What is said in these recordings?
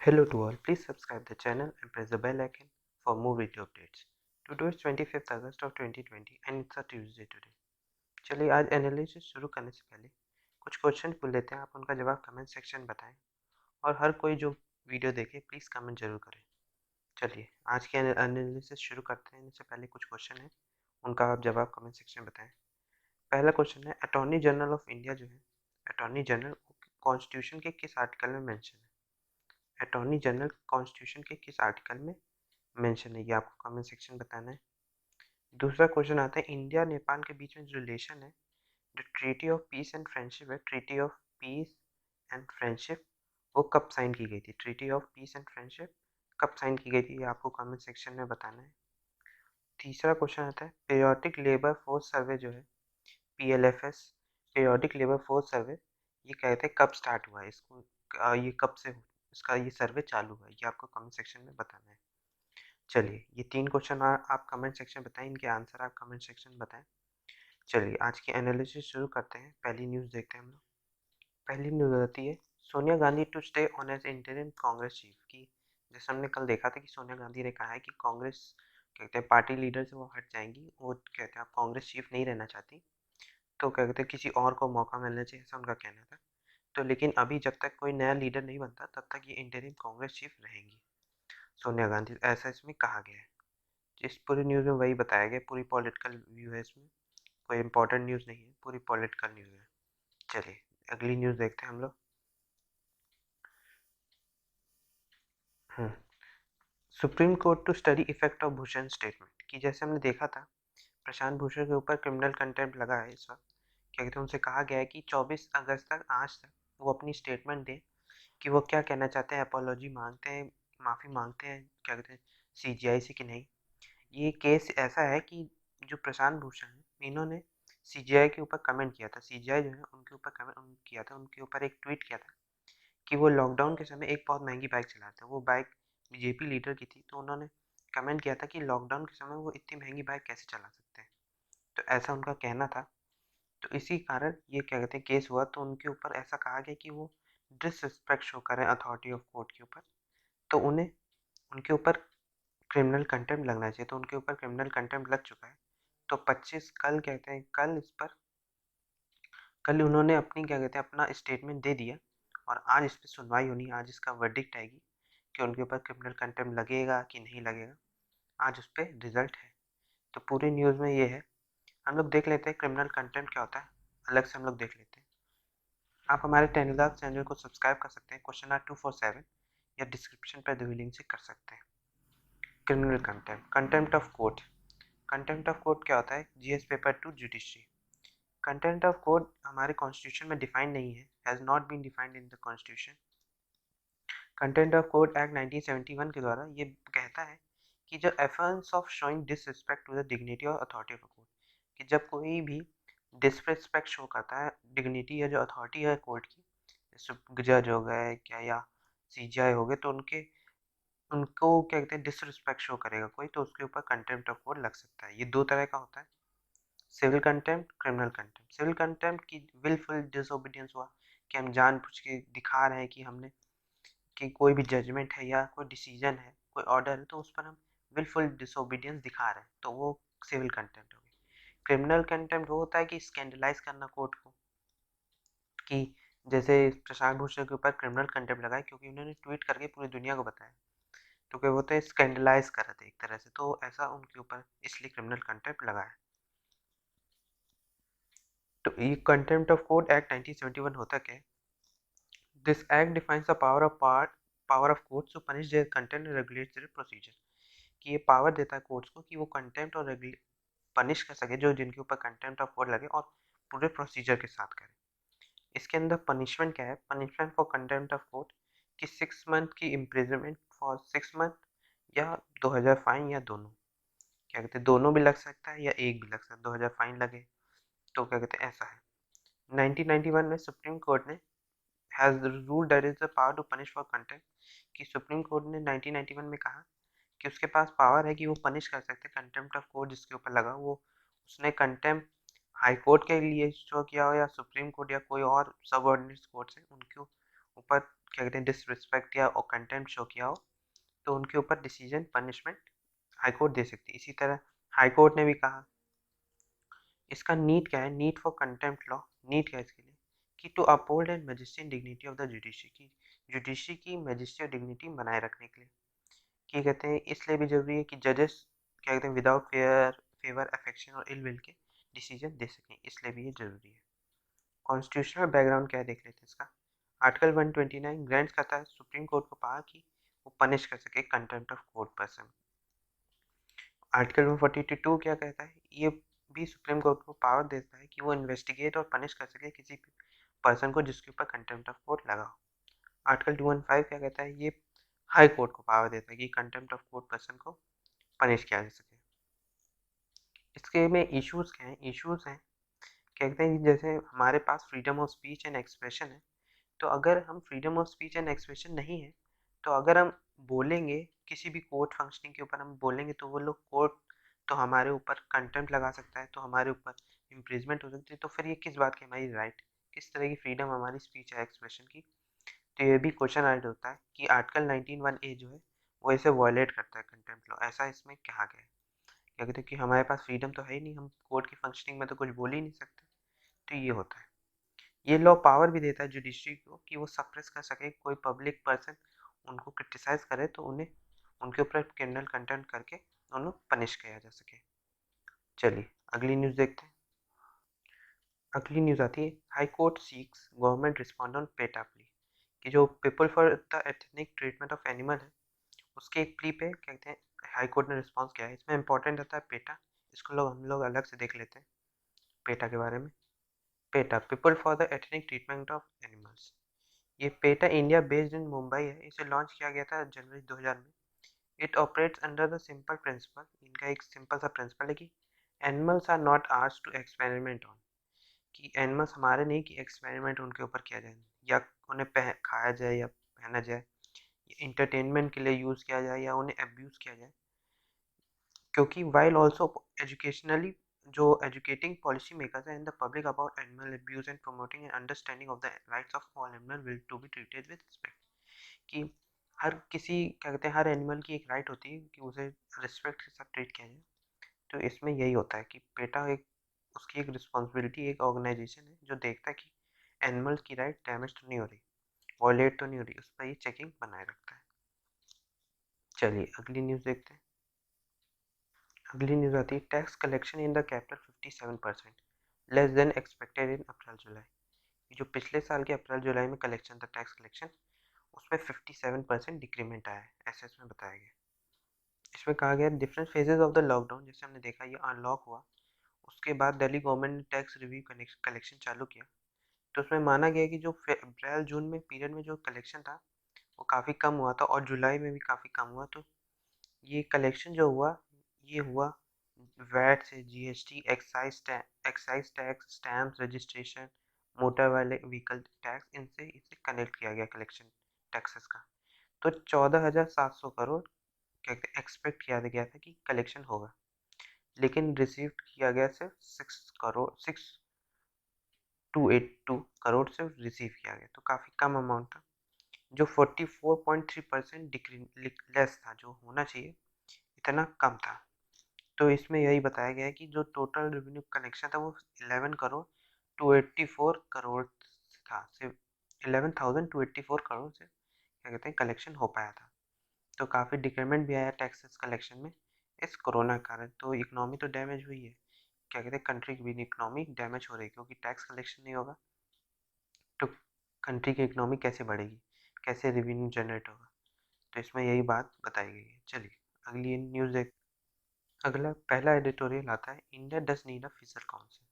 Hello to all, please subscribe the channel and press the bell icon for more video updates. Today is 25th August of 2020 and it's a Tuesday today. चलिए आज analysis शुरू करने से पहले कुछ question पूछ लेते हैं, आप उनका जवाब कमेंट सेक्शन बताएं और हर कोई जो वीडियो देखे प्लीज़ कमेंट जरूर करें। चलिए आज के एनालिसिस शुरू करते हैं, इससे पहले कुछ क्वेश्चन है उनका आप जवाब कमेंट सेक्शन में बताएं। पहला क्वेश्चन है, अटॉर्नी जनरल ऑफ इंडिया जो है, अटॉर्नी जनरल कॉन्स्टिट्यूशन के किस आर्टिकल में मेंशन है? अटॉर्नी जनरल कॉन्स्टिट्यूशन के किस आर्टिकल में मेंशन है, ये आपको कमेंट सेक्शन में बताना है। दूसरा क्वेश्चन आता है, इंडिया नेपाल के बीच में जो रिलेशन है, जो treaty of peace and friendship है, treaty of peace and friendship वो कब साइन की गई थी? Treaty of peace and friendship कब साइन की गई थी, ये आपको कमेंट सेक्शन में बताना है। तीसरा क्वेश्चन आता है, पीरियोडिक लेबर फोर्स सर्वे जो है, PLFS, periodic labour force survey, ये कहते हैं कब स्टार्ट हुआ है, इसको ये कब से इसका ये सर्वे चालू हुआ है, ये आपको कमेंट सेक्शन में बताना है। चलिए ये 3 क्वेश्चन आप कमेंट सेक्शन में बताएं, इनके आंसर आप कमेंट सेक्शन में बताएं। चलिए आज की एनालिसिस शुरू करते हैं। पहली न्यूज़ देखते हैं हम लोग। पहली न्यूज़ आती है, Sonia Gandhi to stay on as interim Congress chief की। जैसे हमने कल देखा था कि सोनिया गांधी ने कहा है कि कांग्रेस कहते हैं पार्टी लीडर से वो हट जाएंगी, वो कहते हैं आप कांग्रेस चीफ नहीं रहना चाहती, तो कहते हैं किसी और को मौका मिलना चाहिए, ऐसा उनका कहना था। तो लेकिन अभी जब तक कोई नया लीडर नहीं बनता तब तक ये इंटरिम कांग्रेस चीफ रहेंगी सोनिया गांधी, ऐसा इसमें कहा गया है। इस पूरी न्यूज़ में वही बताया गया, पूरी पॉलिटिकल व्यू है इसमें, कोई इंपॉर्टेंट न्यूज़ नहीं है, पूरी पॉलिटिकल न्यूज़ है। चलिए अगली न्यूज़ देखते हैं हम लोग। Supreme court to study effect of Bhushan statement, कि जैसे हमने देखा था प्रशांत भूषण के ऊपर क्रिमिनल कंटेम्प्ट लगा है इस वक्त, क्या कहते हैं उनसे कहा गया है कि 24 अगस्त तक, आज तक वो अपनी स्टेटमेंट दें कि वो क्या कहना चाहते हैं, अपोलॉजी मांगते हैं, माफ़ी मांगते हैं क्या कहते हैं सीजीआई से कि नहीं। ये केस ऐसा है कि जो प्रशांत भूषण है, इन्होंने सीजीआई के ऊपर कमेंट किया था, सीजीआई जो है उनके ऊपर कमेंट किया था, उनके ऊपर एक ट्वीट किया था कि वो लॉकडाउन के समय एक बहुत महंगी बाइक चलाते हैं, वो बाइक बीजेपी लीडर की थी, तो उन्होंने कमेंट किया था कि लॉकडाउन के समय वो इतनी महंगी बाइक कैसे चला सकते हैं, तो ऐसा उनका कहना था। तो इसी कारण ये क्या कहते हैं केस हुआ, तो उनके ऊपर ऐसा कहा गया कि वो डिसरिस्पेक्ट शो करें अथॉरिटी ऑफ कोर्ट के ऊपर, तो उन्हें उनके ऊपर क्रिमिनल कंटेम्प्ट लगना चाहिए, तो उनके ऊपर क्रिमिनल कंटेम्प्ट लग चुका है। तो 25 कल कहते हैं, कल इस पर, कल उन्होंने अपनी क्या कहते हैं अपना स्टेटमेंट दे दिया और आज इस पर सुनवाई होनी, आज इसका वर्डिक्ट आएगी कि उनके ऊपर क्रिमिनल कंटेम्प्ट लगेगा कि नहीं लगेगा, आज उस पर रिजल्ट है। तो पूरी न्यूज़ में ये है। हम लोग देख लेते हैं क्रिमिनल कंटेम्प्ट क्या होता है, अलग से हम लोग देख लेते हैं। आप हमारे टेलीग्राम चैनल को सब्सक्राइब कर सकते हैं, क्वेश्चन आर 247, या डिस्क्रिप्शन पर दी लिंक से कर सकते हैं। Criminal contempt, contempt of court. Contempt of court क्या होता है? GS paper 2 judiciary. Contempt of court हमारे कॉन्स्टिट्यूशन में डिफाइंड नहीं है, has not been defined in the constitution. Contempt of court act 1971 के द्वारा ये कहता है कि जब affronts of showing disrespect to the dignity और अथॉरिटी ऑफ कोर्ट, कि जब कोई भी डिसरिस्पेक्ट शो करता है डिग्निटी या जो अथॉरिटी है कोर्ट की, जैसे जज हो गए क्या या सीजीआई हो गए, तो उनको क्या कहते हैं डिसरिस्पेक्ट शो करेगा कोई, तो उसके ऊपर कंटेम्प्ट ऑफ कोर्ट लग सकता है। ये दो तरह का होता है, civil contempt, criminal contempt. Civil contempt की विलफुल डिसोबीडियंस हुआ कि हम जानबूझ के दिखा रहे हैं कि हमने कि कोई भी जजमेंट है या कोई डिसीजन है, कोई ऑर्डर है, तो उस पर हम विलफुल डिसोबीडियंस दिखा रहे हैं, तो वो सिविल कंटेम्प्ट हो गई। क्रिमिनल कंटेम्प्ट वो होता है कि स्कैंडलाइज करना कोर्ट को, कि जैसे प्रशांत भूषण के ऊपर क्रिमिनल कंटेम्प्ट लगाए क्योंकि उन्होंने ट्वीट करके पूरी दुनिया को बताया, तो क्या होता है स्कैंडलाइज कर रहे थे एक तरह से, तो ऐसा उनके ऊपर इसलिए क्रिमिनल कंटेम्प्ट लगाया। तो ये कंटेम्प्ट ऑफ कोर्ट एक्ट 1971 होता क्या है? This act defines the power of courts to punish their content and regulate their procedure, कि ये पावर देता है कोर्ट्स को कि वो कंटेम्प्ट और पनिश कर सके जो जिनके ऊपर कंटेम्प्ट ऑफ कोर्ट लगे, और पूरे प्रोसीजर के साथ करे। इसके अंदर पनिशमेंट क्या है? Punishment for contempt of court कि 6 मंथ की इम्प्रिजनमेंट फॉर 6 मंथ या 2000 फाइन, या दोनों, क्या कहते हैं दोनों भी लग सकता है या एक भी लग सकता है, 2000 फाइन लगे तो क्या कहते हैं ऐसा है। 1991 में सुप्रीम कोर्ट ने has ruled that is the power to punish for contempt, कि सुप्रीम कोर्ट ने 1991 में कहा कि उसके पास पावर है कि वो पनिश कर सकते हैं कंटेम्प्ट ऑफ कोर्ट जिसके ऊपर लगा, वो उसने कंटेम्प्ट हाई कोर्ट के लिए शो किया हो या सुप्रीम कोर्ट या कोई और सबऑर्डिनेट कोर्ट है उनके ऊपर क्या कहते हैं डिसरिस्पेक्ट या और कंटेम्प्ट शो किया हो तो उनके ऊपर डिसीजन पनिशमेंट हाई कोर्ट दे सकती है। इसी तरह हाई कोर्ट ने भी कहा, इसका नीट क्या है, need for contempt law, need क्या है इसके लिए कि to uphold and majesty and dignity of the judiciary की, जुडिशरी की मैजेस्टी और डिग्निटी बनाए रखने के लिए। कि कहते हैं इसलिए भी जरूरी है कि जजेस क्या कहते हैं विदाउट फेयर फेवर अफेक्शन और इल विल के डिसीजन दे सकें, इसलिए भी ये जरूरी है। कॉन्स्टिट्यूशनल बैकग्राउंड क्या है देख लेते हैं इसका। आर्टिकल 129 ग्रांट्स करता है सुप्रीम कोर्ट को पावर कि वो पनिश कर सके contempt of court person. Article 142 क्या कहता है, ये भी सुप्रीम कोर्ट को पावर देता है कि वो इन्वेस्टिगेट और पनिश कर सके किसी पर्सन को जिसके ऊपर कंटेम्प्ट ऑफ कोर्ट लगा हो। आर्टिकल 215 क्या कहता है, ये हाई कोर्ट को पावर देता है कि कंटेम्प्ट ऑफ कोर्ट पर्सन को पनिश किया जा सके। इसके में इश्यूज क्या हैं, इश्यूज हैं कहते हैं कि जैसे हमारे पास freedom of speech and expression है, तो अगर हम freedom of speech and expression नहीं है तो अगर हम बोलेंगे किसी भी कोर्ट फंक्शनिंग के ऊपर हम बोलेंगे तो वो लोग कोर्ट तो हमारे ऊपर कंटेम्प्ट लगा सकता है, तो हमारे ऊपर इम्प्रिजमेंट हो सकती है। तो फिर ये किस बात की हमारी राइट, किस तरह की फ्रीडम हमारी स्पीच है एक्सप्रेशन की। तो ये भी क्वेश्चन राइट होता है कि आर्टिकल 19(1)(a जो है वो इसे वॉयलेट करता है कंटेम्प्ट लॉ, ऐसा इसमें कहा गया है। क्या कहते हैं कि हमारे पास फ्रीडम तो है ही नहीं, हम कोर्ट की फंक्शनिंग में तो कुछ बोल ही नहीं सकते। तो ये होता है। ये लॉ पावर भी देता है जुडिशरी को कि वो सप्रेस कर सके, कोई पब्लिक पर्सन उनको क्रिटिसाइज करे तो उन्हें उनके ऊपर क्रिमिनल कंटेम्प्ट करके उन्हें पनिश किया जा सके। चलिए अगली न्यूज़ देखते हैं। अगली न्यूज़ आती है, high court seeks government respond on PETA plea, कि जो people for the ethnic treatment of animal है उसके एक प्ली पे क्या कहते हैं हाई कोर्ट ने रिस्पॉन्स किया है। इसमें इंपॉर्टेंट रहता है पेटा, इसको हम लोग अलग से देख लेते हैं पेटा के बारे में। PETA people for the ethnic treatment of animals, ये PETA India based in Mumbai है, इसे लॉन्च किया गया था जनवरी 2000 में। It operates under the simple principle, इनका एक सिंपल सा प्रिंसिपल है कि animals are not ours to experiment on, कि एनिमल्स हमारे नहीं कि एक्सपेरिमेंट उनके ऊपर किया जाए या उन्हें खाया जाए या पहना जाए, इंटरटेनमेंट के लिए यूज़ किया जाए या उन्हें अब्यूज़ किया जाए। क्योंकि वाइल ऑल्सो एजुकेशनली जो एजुकेटिंग पॉलिसी मेकर्स हैं in the public about animal abuse and promoting an understanding of the rights of all animal will to be treated with respect, कि हर किसी क्या कहते हैं हर एनिमल की एक राइट होती है कि उसे रिस्पेक्ट के साथ ट्रीट किया जाए। तो इसमें यही होता है कि पेटा एक उसकी एक रिस्पॉन्सिबिलिटी एक ऑर्गेनाइजेशन है जो देखता है कि एनिमल्स की राइट डैमेज तो नहीं हो रही, वॉयलेट तो नहीं हो रही, उस पर ये चेकिंग बनाए रखता है। चलिए अगली न्यूज़ देखते हैं। अगली न्यूज़ आती है, tax collection in the capital 57% less than expected in April July, जो पिछले साल के अप्रैल जुलाई में कलेक्शन था टैक्स कलेक्शन उसमें 57% डिक्रीमेंट आया है, ऐसा इसमें बताया गया। इसमें कहा गया different phases of the lockdown, जैसे हमने देखा ये अनलॉक हुआ उसके बाद दिल्ली गवर्नमेंट ने टैक्स रिव्यू कलेक्शन चालू किया। तो उसमें माना गया कि जो अप्रैल जून में पीरियड में जो कलेक्शन था वो काफ़ी कम हुआ था और जुलाई में भी काफ़ी कम हुआ। तो ये कलेक्शन जो हुआ ये हुआ वैट से, GST, excise tax, stamps, registration, motor वाले व्हीकल टैक्स, इनसे इसे कनेक्ट किया गया कलेक्शन टैक्सेस का। तो 14,700 करोड़ क्या एक्सपेक्ट किया गया था कि कलेक्शन होगा, लेकिन रिसीव किया गया सिर्फ 6 करोड़ सिर्फ रिसीव किया गया, तो काफ़ी कम अमाउंट था, जो 44.3% लेस था, जो होना चाहिए इतना कम था। तो इसमें यही बताया गया है कि जो टोटल रेवेन्यू कलेक्शन था वो 11,284 करोड़ था, सिर्फ 11,284 करोड़ से क्या कहते हैं कलेक्शन हो पाया था। तो काफ़ी डिक्रीमेंट भी आया टैक्सेस कलेक्शन में इस कोरोना के कारण। तो इकोनॉमी तो डैमेज हुई है, क्या कहते हैं कंट्री की भी इकोनॉमी डैमेज हो रही है, क्योंकि टैक्स कलेक्शन नहीं होगा तो कंट्री की इकोनॉमी कैसे बढ़ेगी, कैसे रेवेन्यू जनरेट होगा। तो इसमें यही बात बताई गई है। चलिए अगली न्यूज़ देख। अगला पहला एडिटोरियल आता है, India does need a fiscal council,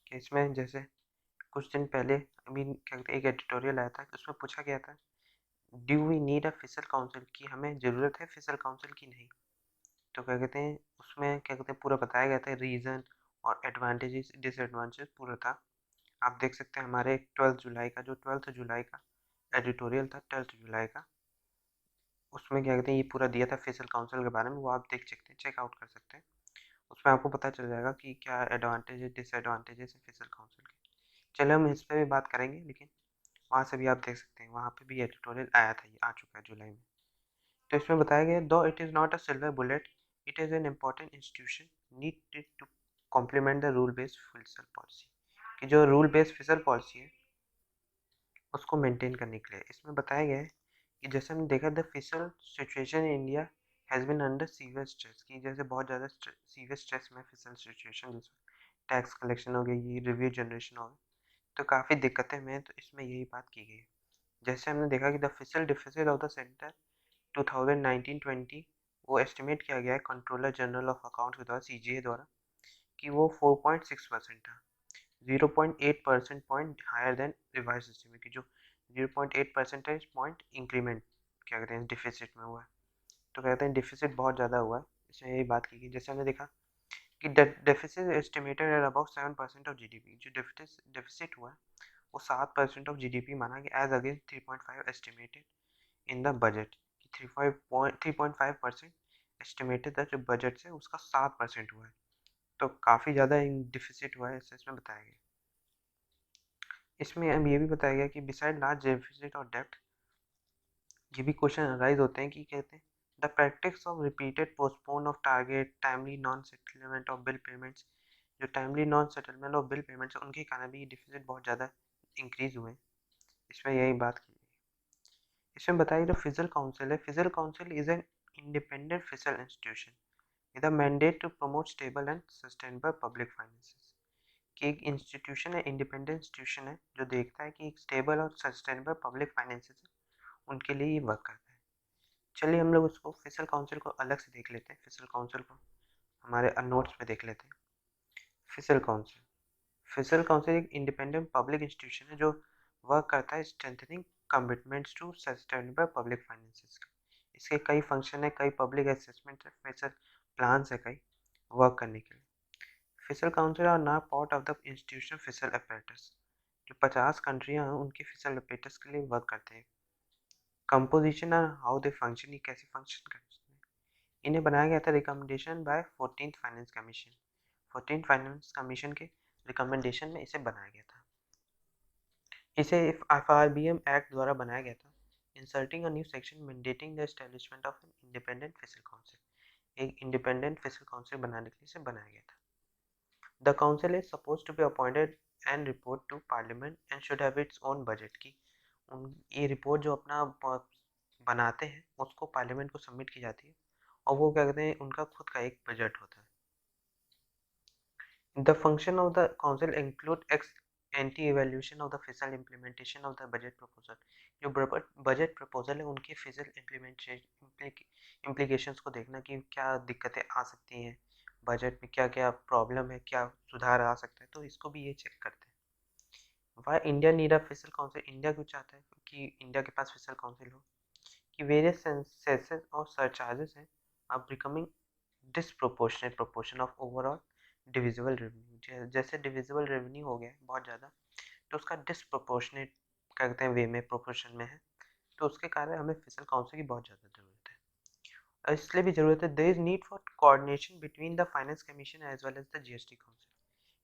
कि इसमें जैसे कुछ दिन पहले अभी क्या कहते हैं एक एडिटोरियल आया था, उसमें पूछा गया था do we need a fiscal council, कि हमें ज़रूरत है फिशर काउंसिल की नहीं। तो क्या कहते हैं उसमें क्या कहते हैं पूरा बताया गया था रीज़न और एडवांटेजेस डिसएडवांटेजेस पूरा था। आप देख सकते हैं हमारे 12 जुलाई का एडिटोरियल था 12 जुलाई का, उसमें क्या कहते हैं ये पूरा दिया था फिशर काउंसिल के बारे में, वो आप देख सकते हैं, चेकआउट कर सकते हैं। उसमें आपको पता चल जाएगा कि क्या एडवांटेजेस डिसएडवांटेजेस है फिशर काउंसिल के। चलिए हम इस पर भी बात करेंगे, लेकिन वहाँ से भी आप देख सकते हैं, वहाँ पे भी एडिटोरियल आया था, ये आ चुका है जुलाई में। तो इसमें बताया गया, though it is not a silver bullet, it is an important institution needed to complement the rule based fiscal policy, कि जो रूल बेस्ड फिशर पॉलिसी है उसको मेंटेन करने के लिए। इसमें बताया गया है कि जैसे हमने देखा, the fiscal situation in India has been under severe stress, कि जैसे बहुत ज़्यादा सीवियर स्ट्रेस में फिशर सिचुएशन, जैसे टैक्स कलेक्शन हो गई, रिव्यू जनरेशन हो गई, तो काफ़ी दिक्कतें में है, तो इसमें यही बात की गई है। जैसे हमने देखा कि the fiscal deficit of the centre 2019-20 वो एस्टिमेट किया गया है कंट्रोलर जनरल ऑफ अकाउंट्स के द्वारा, सीजीए द्वारा, कि वो 4.6% था, 0.8 percent point higher than revise estimate, की जो 0.8 परसेंटेज पॉइंट इंक्रीमेंट क्या कहते हैं डिफिसिट में हुआ है। तो कहते हैं डिफिसिट बहुत ज़्यादा हुआ है, इसमें यही बात की गई। जैसे हमने देखा कि deficit estimated at about 7% of GDP, जो डेफिसिट हुआ है वो 7% ऑफ जीडीपी माना गया, as against 3.5 estimated in the budget. 3.5% estimated था जो बजट से, उसका 7% हुआ है, तो काफ़ी ज़्यादा डिफिसिट हुआ है, ऐसे इसमें बताया गया। इसमें अब ये भी बताया गया कि बिसाइड लार्ज डेफिसिट और डेब्ट, ये भी क्वेश्चन अराइज होते हैं कि कहते हैं the practice of repeated postpone of target timely non settlement of bill payments, जो timely non settlement of bill payments उनके कारण भी डिफिसिट बहुत ज़्यादा इंक्रीज हुए। इसमें यही बात की। इसमें बताइए, जो फिजिकल काउंसिल है, physical council is an independent physical institution with a mandate to promote stable and sustainable public finances, कि एक इंस्टीट्यूशन है, इंडिपेंडेंट इंस्टीट्यूशन है, जो देखता है कि एक स्टेबल और सस्टेनेबल पब्लिक फाइनेंसेस उनके लिए ये वर्क करता है। चलिए हम लोग उसको फिजिकल काउंसिल को अलग से देख लेते हैं, फिजिकल काउंसिल को हमारे नोट्स में देख लेते हैं। फिजिकल काउंसिल, फिजिकल काउंसिल एक इंडिपेंडेंट पब्लिक इंस्टीट्यूशन है जो वर्क करता है strengthening commitments to sustainable public finances. इसके कई फंक्शन है, कई पब्लिक असेसमेंट है, फिजिकल प्लान्स है कई वर्क करने के लिए। फिजिकल काउंसिल आर ना part of the institution physical apparatus, जो 50 कंट्रियाँ हैं उनके फिजिकल अपरेटस के लिए वर्क करते हैं। कंपोजिशन और हाउ दे फंक्शन, ये कैसे फंक्शन करते हैं, इन्हें बनाया गया था recommendation bye 14th finance commission, 14th finance commission के रिकमेंडेशन में इसे बनाया गया था। इसे एफआरबीएम एक्ट द्वारा बनाया गया था, inserting a new section mandating the establishment of an independent physical council, एक इंडिपेंडेंट फिजिकल काउंसिल बनाने के लिए इसे बनाया गया था। The council is suppose to be appointed and report to parliament and should have its own budget, की ये रिपोर्ट जो अपना बनाते हैं उसको पार्लियामेंट को सबमिट की जाती है, और वो क्या कहते हैं उनका खुद का एक बजट होता है। The function of the council include ex ante evaluation of the fiscal implementation of the budget proposal, जो बजट प्रपोजल है उनके फिजिकल इम्प्लीकेशंस को देखना कि क्या दिक्कतें आ सकती हैं बजट में, क्या क्या प्रॉब्लम है, क्या सुधार आ सकता है, तो इसको भी ये चेक करते हैं। Why India need a physical council, India क्यों चाहता है कि इंडिया के पास फिजिकल काउंसिल हो, कि वेरियस सेंसेस और सरचार्जेस हैं are becoming disproportionate proportion of overall divisible revenue, जैसे डिविजिबल रेवेन्यू हो गया बहुत ज़्यादा, तो उसका डिसप्रोपोर्शनेट कहते हैं वे में प्रोपोर्शन में है, तो उसके कारण हमें फिजिकल काउंसिल की बहुत ज़्यादा ज़रूरत है। और इसलिए भी ज़रूरत है, there is need for coordination between the finance commission as well as the GST council,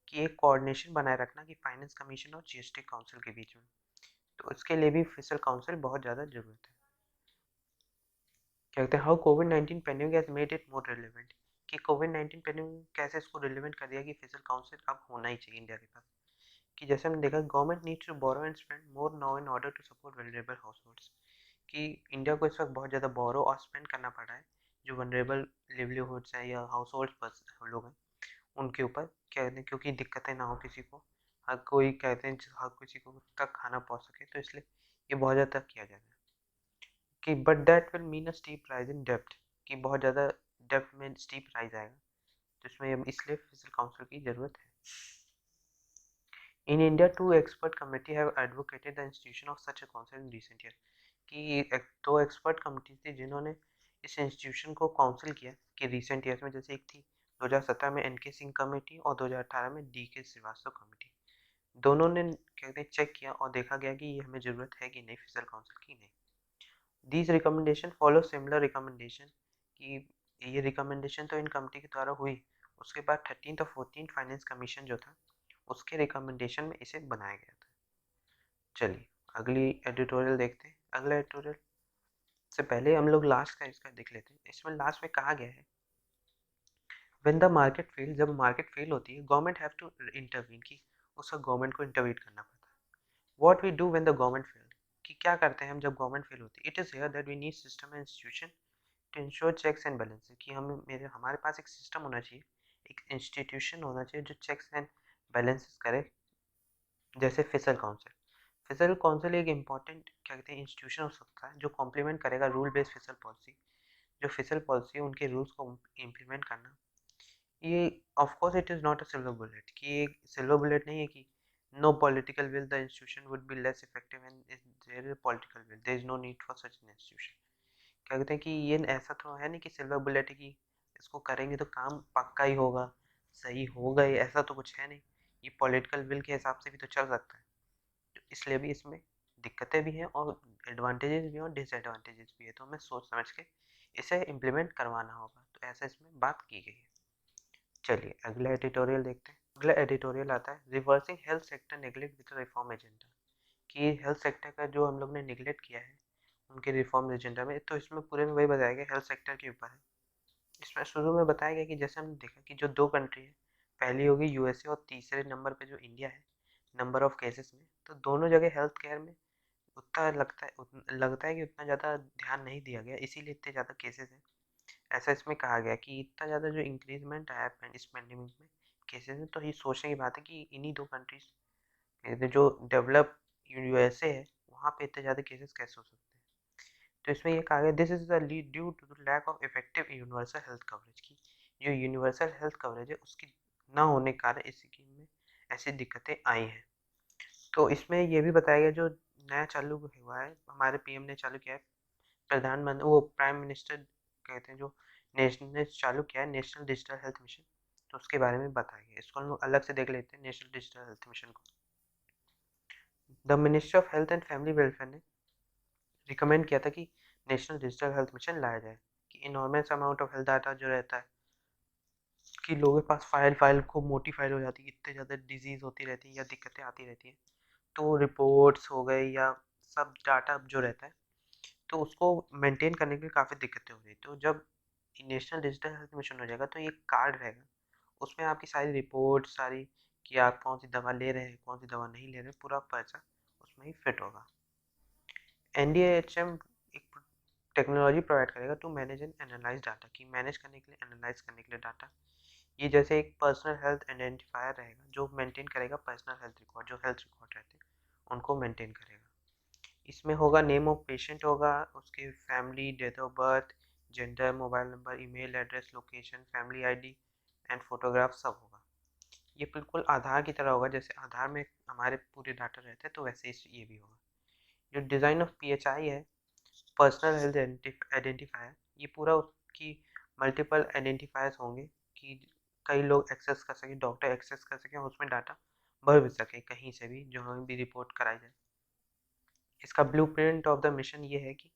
कि एक कोऑर्डिनेशन बनाए रखना कि फाइनेंस कमीशन और जीएसटी काउंसिल के बीच में, तो उसके लिए भी फिजिकल काउंसिल बहुत ज़्यादा ज़रूरत है। क्या कहते हैं, how covid pandemic has made it more relevant, कि कोविड-19 पैंडेमिक कैसे इसको रिलेवेंट कर दिया कि फिजिकल काउंसिल अब होना ही चाहिए इंडिया के पास। कि जैसे हमने देखा, government needs to borrow and spend more now in order to support vulnerable households, कि इंडिया को इस वक्त बहुत ज़्यादा बोरो और स्पेंड करना पड़ रहा है जो वनरेबल लिवलीहुड्स हैं या हाउस होल्ड लोग हैं उनके ऊपर, क्या कहते हैं, क्योंकि दिक्कतें ना हो किसी को, हर कोई कहते हैं हर किसी को तक खाना पहुँच सके, तो इसलिए ये बहुत ज़्यादा किया जा रहा है। कि but that will mean a steep rise in depth, कि बहुत ज़्यादा डेप्थ में स्टीप राइज आएगा, तो इसमें इसलिए फिजिकल काउंसिल की ज़रूरत है। In India 2 expert committee have advocated the institution of such a council in recent year, कि 2 एक्सपर्ट कमेटी थी जिन्होंने इस इंस्टीट्यूशन को काउंसिल किया कि रिसेंट ईयर्स में, जैसे एक थी 2017 में एन के सिंह कमेटी और 2018 में डी के श्रीवास्तव कमेटी, दोनों ने कहते हैं चेक किया और देखा गया कि ये हमें ज़रूरत है कि नहीं फिजिकल काउंसिल की, नहीं। These recommendation follow similar recommendation, कि ये रिकमेंडेशन तो इन कमिटी के द्वारा हुई, उसके बाद 13th और 14th फाइनेंस कमीशन जो था उसके रिकमेंडेशन में इसे बनाया गया था। चलिए अगली एडिटोरियल देखते हैं। अगला एडिटोरियल से पहले हम लोग लास्ट का इसका देख लेते हैं। इसमें लास्ट में कहा गया है, व्हेन द मार्केट फेल, जब मार्केट फेल होती है गवर्नमेंट हैव टू इंटरवीन, की उसका गवर्नमेंट को इंटरवीन करना पड़ता है। What we do when the government fail, कि क्या करते हैं हम जब गवर्नमेंट फेल होती है। It is here that we need system and institution to ensure checks and balances, कि हमारे पास एक सिस्टम होना चाहिए, एक इंस्टीट्यूशन होना चाहिए जो चेक्स एंड बैलेंसेस करे, जैसे फिसल काउंसिल। फिसल काउंसिल एक इम्पॉर्टेंट क्या कहते हैं इंस्टीट्यूशन हो सकता है जो कॉम्प्लीमेंट करेगा रूल बेस्ड फिसल पॉलिसी। जो फिसल पॉलिसी है उनके रूल्स को इम्प्लीमेंट करना, ये of course it is not a silver bullet, कि एक सिल्वर बुलेट नहीं है कि no political will the institution would be less effective and there is political will there is no need for such an institution. क्या कहते हैं कि ये ऐसा तो है नहीं कि सिल्वर बुलेट है कि इसको करेंगे तो काम पक्का ही होगा, सही होगा ही, ऐसा तो कुछ है नहीं। ये पॉलिटिकल विल के हिसाब से भी तो चल सकता है। तो इसलिए भी इसमें दिक्कतें भी हैं और एडवांटेजेस भी हैं और डिसएडवांटेजेस भी है, तो हमें सोच समझ के इसे इम्प्लीमेंट करवाना होगा। तो ऐसा इसमें बात की गई है। चलिए अगला एडिटोरियल देखते हैं। अगला एडिटोरियल आता है, reversing health sector neglect with reform agenda, कि हेल्थ सेक्टर का जो हम लोग ने निगलेक्ट किया है उनके रिफॉर्म एजेंडा में। तो इसमें पूरे में वही बताया गया हेल्थ सेक्टर के ऊपर है। इसमें शुरू में बताया गया कि जैसे हमने देखा कि जो दो कंट्री है, पहली होगी यूएसए और तीसरे नंबर पे जो इंडिया है नंबर ऑफ केसेस में, तो दोनों जगह हेल्थ केयर में उतना लगता है कि उतना ज़्यादा ध्यान नहीं दिया गया, इसीलिए इतने ज़्यादा केसेस हैं। ऐसा इसमें कहा गया कि इतना ज़्यादा जो इंक्रीजमेंट आया है इस पैंडेमिक में केसेस में, तो ये सोचने की बात है कि इन्हीं दो कंट्रीज जो डेवलप यूएसए है वहाँ पे इतने ज़्यादा केसेस कैसे हो सकते हैं। तो इसमें ये कहा गया this is the lead due to the lack of effective universal health coverage, की जो यूनिवर्सल हेल्थ कवरेज है उसकी ना होने के कारण इस स्कीम में ऐसी दिक्कतें आई हैं। तो इसमें ये भी बताया गया जो नया चालू हुआ है हमारे पीएम ने चालू किया है, प्रधानमंत्री वो प्राइम मिनिस्टर कहते हैं जो नेशनल ने चालू किया है नेशनल डिजिटल हेल्थ मिशन, तो उसके बारे में बताया गया। इसको हम लोग अलग से देख लेते हैं नेशनल डिजिटल हेल्थ मिशन को। The ministry of health and family welfare ने रिकमेंड किया था कि नेशनल डिजिटल हेल्थ मिशन लाया जाए, कि enormous amount of health data जो रहता है कि लोगों के पास फाइल खूब मोटी फाइल हो जाती है, इतने ज़्यादा डिजीज़ होती रहती है या दिक्कतें आती रहती हैं, तो रिपोर्ट्स हो गई या सब डाटा जो रहता है तो उसको मेंटेन करने के लिए काफ़ी दिक्कतें हो रही। तो जब नेशनल डिजिटल हेल्थ मिशन हो जाएगा तो ये कार्ड रहेगा, उसमें आपकी सारी रिपोर्ट सारी कि आप कौन सी दवा ले रहे हैं कौन सी दवा नहीं ले रहे हैं पूरा पर्चा उसमें ही फिट होगा। एनडीएचएम एक टेक्नोलॉजी प्रोवाइड करेगा to manage and analyse data, की मैनेज करने के लिए एनालाइज करने के लिए डाटा। ये जैसे एक पर्सनल हेल्थ आइडेंटिफायर रहेगा जो मेंटेन करेगा पर्सनल हेल्थ रिकॉर्ड, जो हेल्थ रिकॉर्ड रहते हैं उनको मेंटेन करेगा। इसमें होगा नेम ऑफ पेशेंट होगा, उसके family, date of birth, gender, mobile number, email address, location, family ID and photograph सब होगा। ये बिल्कुल आधार की तरह होगा, जैसे आधार में हमारे पूरे डाटा रहते हैं तो वैसे ही ये भी होगा। जो डिज़ाइन ऑफ पीएचआई है, पर्सनल हेल्थ आइडेंटिफायर, ये पूरा उसकी मल्टीपल आइडेंटिफायर्स होंगे कि कई लोग एक्सेस कर सकें, डॉक्टर एक्सेस कर सकें, उसमें डाटा भर भी सकें कहीं से भी जो हमें भी रिपोर्ट कराई जाए। इसका ब्लूप्रिंट ऑफ द मिशन ये है कि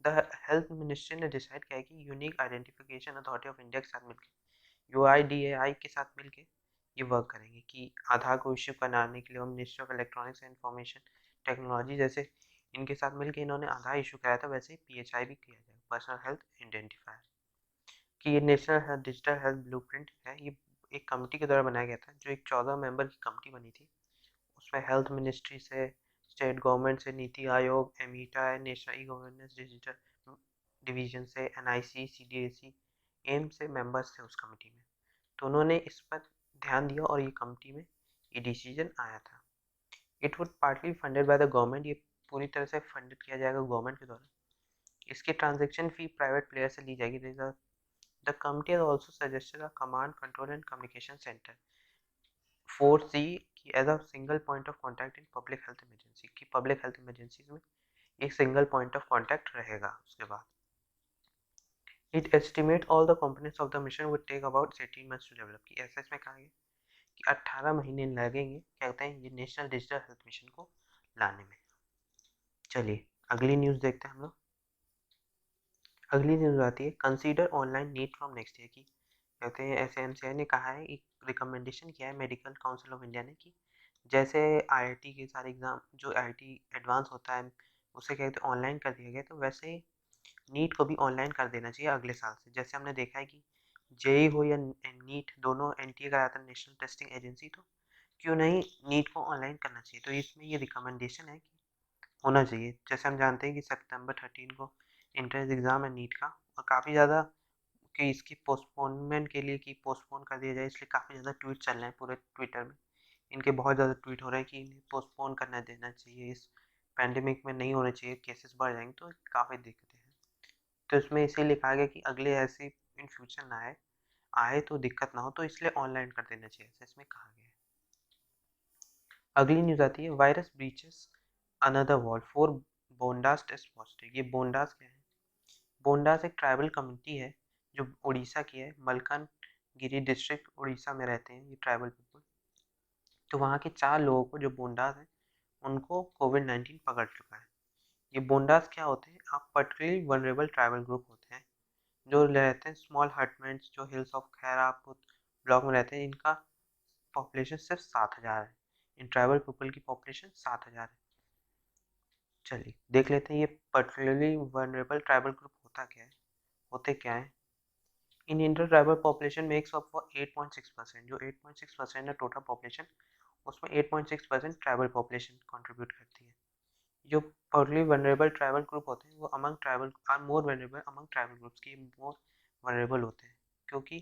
द हेल्थ मिनिस्ट्री ने डिसाइड किया है कि unique identification authority of India के साथ मिलकर यूआईडीएआई के साथ मिलकर ये वर्क करेंगे कि आधार को इश्यू कराने के लिए हम ministry of electronics and information technology जैसे इनके साथ मिलकर इन्होंने आधार इशू कराया था, वैसे ही पीएचआई भी किया जाएगा, पर्सनल हेल्थ आइडेंटिफायर। कि ये नेशनल डिजिटल हेल्थ ब्लूप्रिंट है, ये एक कमेटी के द्वारा बनाया गया था, जो एक 14 मेंबर की कमेटी बनी थी। उसमें हेल्थ मिनिस्ट्री से, स्टेट गवर्नमेंट से, नीति आयोग, एमीटा, national e governance digital division से, एनआईसी, सीडीएसी, एम से मेंबर्स थे उस कमेटी में। तो उन्होंने इस पर ध्यान दिया और ये कमेटी में ये डिसीजन आया था। It would partly funded by the government, ये पूरी तरह से फंडेड किया जाएगा गवर्नमेंट के द्वारा। इसकी ट्रांजैक्शन फी प्राइवेट प्लेयर से ली जाएगी। The committee has also suggested a command control and communication center 4C की as a single point of contact in public health emergency, की पब्लिक हेल्थ इमरजेंसीज में एक सिंगल पॉइंट ऑफ कॉन्टैक्ट रहेगा। उसके बाद it estimate all the components of the mission would take about 18 months to develop, की ऐसा इसमें कहा गया कि 18 महीने लगेंगे क्या कहते हैं ये नेशनल डिजिटल हेल्थ मिशन को लाने में। चलिए अगली न्यूज़ देखते हैं हम लोग। अगली न्यूज़ आती है, consider online NEET from next year, की कहते हैं एसएमसीआई ने कहा है, एक रिकमेंडेशन किया है मेडिकल काउंसिल ऑफ इंडिया ने कि जैसे आईआईटी के सारे एग्ज़ाम जो आईआईटी एडवांस होता है, उसे क्या कहते हैं ऑनलाइन कर दिया गया, तो वैसे ही नीट को भी ऑनलाइन कर देना चाहिए अगले साल से। जैसे हमने देखा है कि जेईई हो या नीट, दोनों एनटीए कराता है, नेशनल टेस्टिंग एजेंसी, तो क्यों नहीं नीट को ऑनलाइन करना चाहिए। तो इसमें ये रिकमेंडेशन है कि होना चाहिए। जैसे हम जानते हैं कि सितंबर 13 को एंट्रेंस एग्ज़ाम है नीट का, और काफ़ी ज़्यादा कि इसकी पोस्टपोनमेंट के लिए कि पोस्टपोन कर दिया जाए, इसलिए काफ़ी ज़्यादा ट्वीट चल रहे हैं पूरे ट्विटर में। इनके बहुत ज़्यादा ट्वीट हो रहे हैं कि इन्हें पोस्टपोन करना देना चाहिए, इस पैंडेमिक में नहीं होना चाहिए, केसेस बढ़ जाएंगे, तो काफ़ी दिक्कतें हैं। तो इसमें इसीलिए कहा गया कि अगले ऐसे इन फ्यूचर ना आए, आए तो दिक्कत ना हो, तो इसलिए ऑनलाइन कर देना चाहिए, ऐसा इसमें कहा गया है। अगली न्यूज़ आती है, virus breaches another wall for Bondas test positive. ये बोंडास क्या है? बोंडास एक ट्राइबल कम्युनिटी है जो उड़ीसा की है, मलकानगिरी डिस्ट्रिक्ट उड़ीसा में रहते हैं ये ट्राइबल पीपल। तो वहाँ के 4 लोगों को, जो बोंडास हैं, उनको कोविड-19 पकड़ चुका है। ये बोंडास क्या होते हैं? आप पर्टिकुलरली वल्नरेबल ट्राइबल ग्रुप होते हैं जो रहते हैं स्मॉल हटमेंट्स, जो हिल्स ऑफ खैरापुर ब्लॉक में रहते हैं। इनका पॉपुलेशन सिर्फ 7,000 है। इन ट्राइबल पीपल की पॉपुलेशन 7,000 है। चलिए देख लेते हैं ये पर्टिकुलरली वल्नरेबल ट्राइबल ग्रुप होता क्या है, होते क्या है। In inter tribal population makes up for 8.6%, जो 8.6% है टोटल पॉपुलेशन, उसमें 8.6% ट्राइबल पॉपुलेशन कंट्रीब्यूट करती है। जो पर्टिकुलरली वल्नरेबल ट्राइबल ग्रुप होते हैं वो among tribal are more vulnerable among tribal groups की, मोर वल्नरेबल होते हैं क्योंकि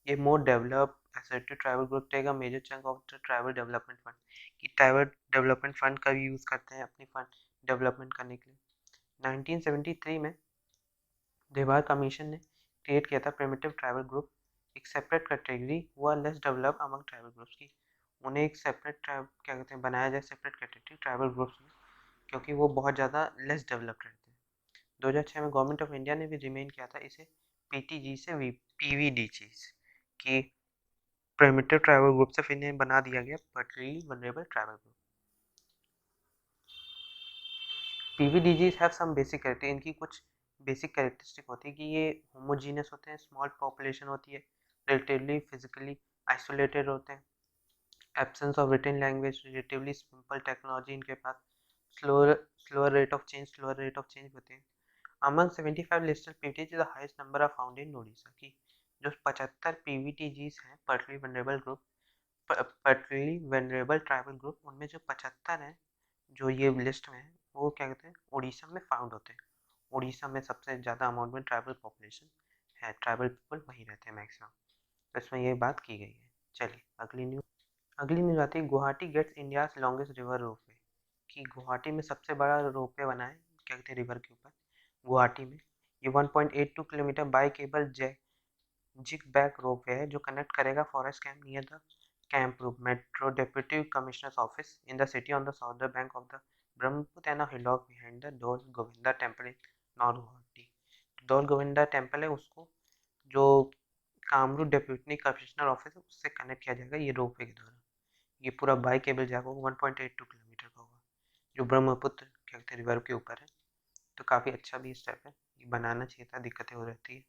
ये more develop assertive tribal group take a major chunk of the tribal development fund, कि ट्राइबल डेवलपमेंट फंड का यूज़ करते हैं अपनी फंड डेवलपमेंट करने के लिए। 1973 में देवार कमीशन ने क्रिएट किया था प्रिमिटिव ट्राइबल ग्रुप, एक सेपरेट कैटेगरी हुआ less develop among tribal groups की। उन्हें एक सेपरेट ट्राइब क्या कहते हैं बनाया जाए, सेपरेट कैटेगरी ट्राइबल ग्रुप्स में, क्योंकि वो बहुत ज़्यादा लेस डेवलप्ड रहते हैं। 2006 में गवर्नमेंट ऑफ इंडिया ने भी रिमेन किया था इसे पीटीजी से पीवीडीजी की प्रिमिटिव ट्राइबल ग्रुप से, फिर इन्हें बना दिया गया particularly vulnerable tribal group. PVTGs have some basic character, इनकी कुछ बेसिक कैरेक्टरिस्टिक होती है कि ये होमोजीनियस होते हैं, स्मॉल पॉपुलेशन होती है, रिलेटिवली फिजिकली आइसोलेटेड होते हैं, absence of written language, relatively simple technology इनके पास, स्लोअर रेट ऑफ चेंज होते हैं। Among 75 listed PVTs the highest number of found in Odisha की, जो 75 पीवीटीजीज हैं particularly vulnerable group, particularly vulnerable tribal group, उनमें जो 75 हैं जो ये लिस्ट में है, वो क्या कहते हैं उड़ीसा में फाउंड होते हैं। उड़ीसा में सबसे ज़्यादा अमाउंट में ट्राइबल पॉपुलेशन है, ट्राइबल पीपल वहीं रहते हैं मैक्सिमम। इसमें ये बात की गई है। चलिए अगली न्यूज़ आती है, Guwahati gets India's longest river ropeway, कि गुवाहाटी में सबसे बड़ा रोपवे बना है क्या कहते हैं रिवर के ऊपर, गुवाहाटी में। ये 1.82 kilometre by cable jig back ropeway है जो कनेक्ट करेगा forest camp near the Kamrup metro deputy commissioners office in the city on the southern bank of the Brahmaputra and hillock behind the Dol Govinda temple in north Guwahati. Dol Govinda temple है, उसको जो Kamrup deputy commissioner office है उससे connect किया जाएगा ये ropeway के द्वारा। ये पूरा बाई केबल जाएगा, 1.82 किलोमीटर का होगा, जो ब्रह्मपुत्र क्या कहते हैं रिवर के ऊपर है। तो काफ़ी अच्छा भी स्टेप है, ये बनाना चाहिए था, दिक्कतें हो रहती है।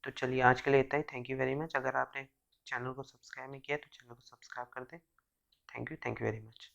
तो चलिए आज के लिए इतना ही। Thank you very much. अगर आपने चैनल को सब्सक्राइब नहीं किया तो चैनल को सब्सक्राइब कर दें। Thank you very much.